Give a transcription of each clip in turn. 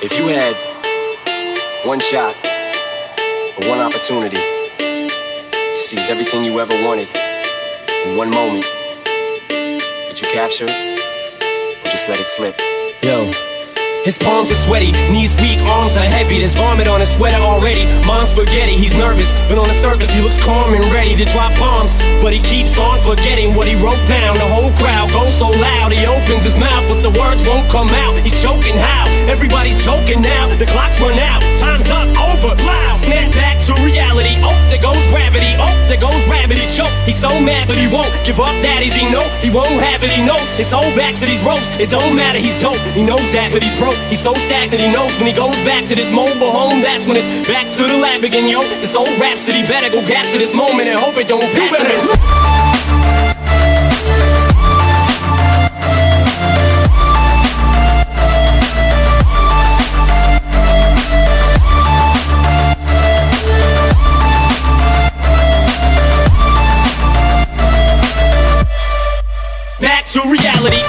If you had one shot or one opportunity to seize everything you ever wanted in one moment, would you capture it or just let it slip? Yo. His palms are sweaty, knees weak, arms are heavy. There's vomit on his sweater already. Mom's spaghetti, he's nervous, but on the surface he looks calm and ready to drop bombs. But he keeps on forgetting what he wrote down. The whole crowd goes so loud, he opens his mouth, but the words won't come out. He's choking how? Everybody's choking now. The clock's run out, time's up, over, loud. Snap back to reality. Oh, there goes gravity. Oh, there goes rabbit. He choke. He's so mad, but he won't give up. Daddies, he know he won't have it. He knows his whole back to these ropes. It don't matter, he's dope. He knows that, but he's broke. He's so stagnant, he knows when he goes back to this mobile home, that's when it's back to the lab again, yo. This old rhapsody better go capture this moment and hope it don't pass him. Back to reality.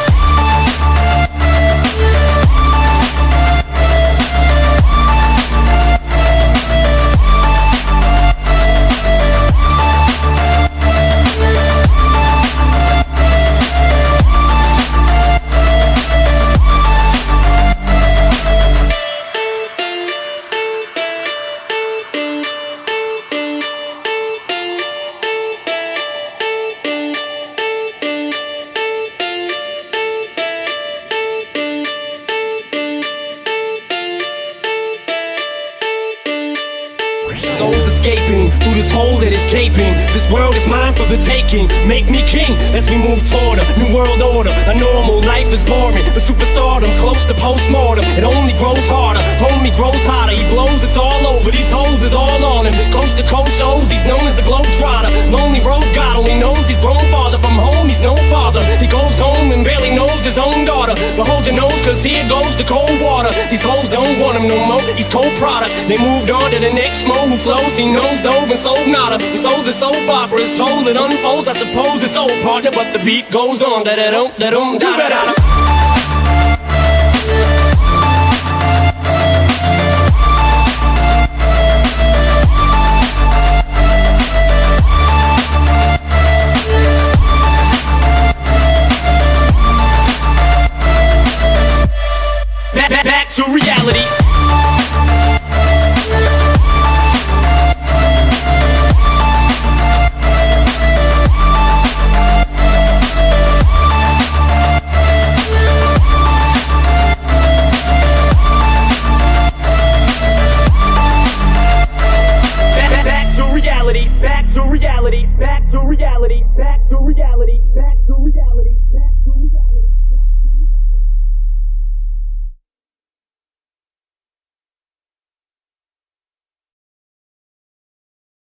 Souls escaping through this hole that is gaping. This world is mine for the taking. Make me king as we move toward a new world order. A normal life is boring, but superstardom's close to postmortem. It only grows harder, homie grows hotter. He blows, it's all over, these hoes is all on him. Coast to coast shows, he's known as the Globetrotter. Lonely roads, God only knows he's grown farther from home. He's no father, he goes home and barely knows his own daughter. But hold your nose, cause here goes the cold water. These hoes don't want him no more, he's cold product. They moved on to the next mo who flows. He knows dove and sold nada. He sold the soap opera, is told it unfolds. I suppose it's old partner, but the beat goes on. Da-da-dum, da-dum, da-da-da. Back to reality.